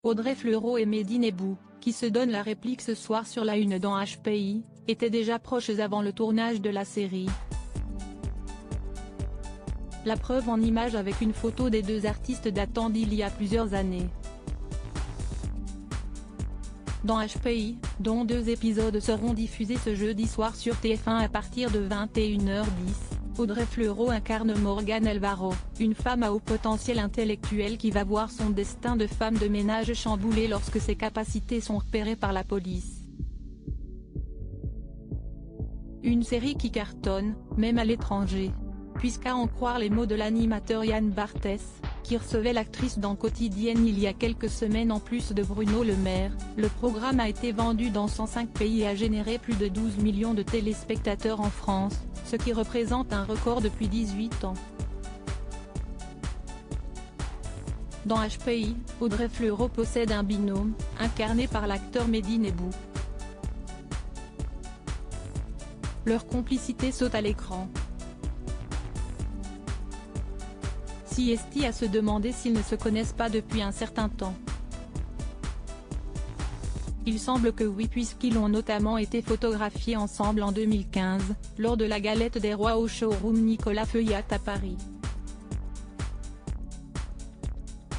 Audrey Fleurot et Mehdi Nebou, qui se donnent la réplique ce soir sur la une dans HPI, étaient déjà proches avant le tournage de la série. La preuve en images avec une photo des deux artistes datant d'il y a plusieurs années. Dans HPI, dont 2 épisodes seront diffusés ce jeudi soir sur TF1 à partir de 21h10, Audrey Fleurot incarne Morgane Alvaro, une femme à haut potentiel intellectuel qui va voir son destin de femme de ménage chamboulé lorsque ses capacités sont repérées par la police. Une série qui cartonne, même à l'étranger. Puisqu'à en croire les mots de l'animateur Yann Barthès, qui recevait l'actrice dans Quotidienne il y a quelques semaines en plus de Bruno Le Maire, le programme a été vendu dans 105 pays et a généré plus de 12 millions de téléspectateurs en France, ce qui représente un record depuis 18 ans. Dans HPI, Audrey Fleurot possède un binôme, incarné par l'acteur Mehdi Nebou. Leur complicité saute à l'écran. Si est-il à se demander s'ils ne se connaissent pas depuis un certain temps. Il semble que oui, puisqu'ils ont notamment été photographiés ensemble en 2015, lors de la Galette des Rois au showroom Nicolas Feuillat à Paris.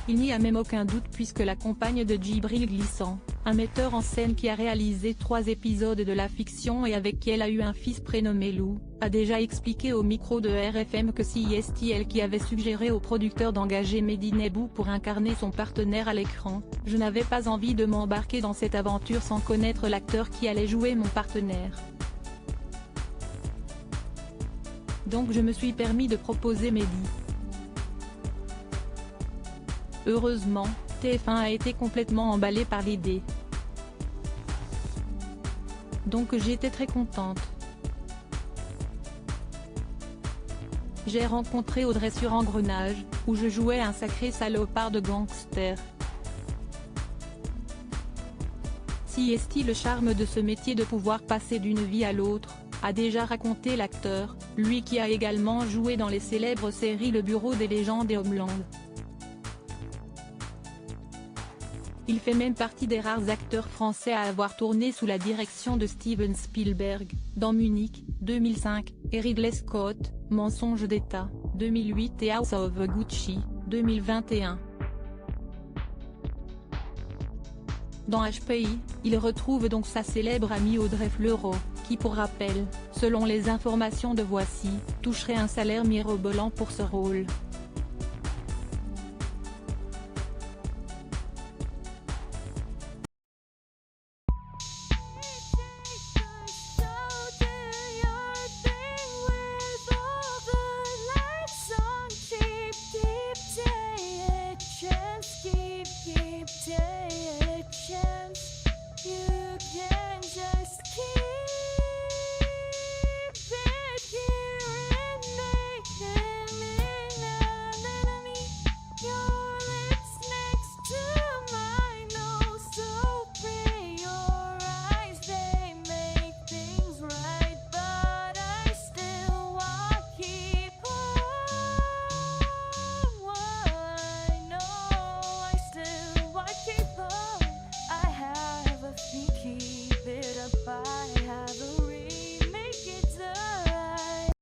Il n'y a même aucun doute puisque la compagne de Djibril Glissant, un metteur en scène qui a réalisé 3 épisodes de la fiction et avec qui elle a eu un fils prénommé Lou, a déjà expliqué au micro de RFM que c'est elle qui avait suggéré au producteur d'engager Mehdi Nebou pour incarner son partenaire à l'écran. Je n'avais pas envie de m'embarquer dans cette aventure sans connaître l'acteur qui allait jouer mon partenaire. Donc je me suis permis de proposer Mehdi. Heureusement, TF1 a été complètement emballé par l'idée. Donc j'étais très contente. J'ai rencontré Audrey sur Engrenage, où je jouais un sacré salopard de gangster. Si est-il le charme de ce métier de pouvoir passer d'une vie à l'autre, a déjà raconté l'acteur, lui qui a également joué dans les célèbres séries Le Bureau des légendes et Homeland. Il fait même partie des rares acteurs français à avoir tourné sous la direction de Steven Spielberg, dans Munich, 2005, et Ridley Scott, Mensonge d'État, 2008 et House of Gucci, 2021. Dans HPI, il retrouve donc sa célèbre amie Audrey Fleurot, qui pour rappel, selon les informations de Voici, toucherait un salaire mirobolant pour ce rôle.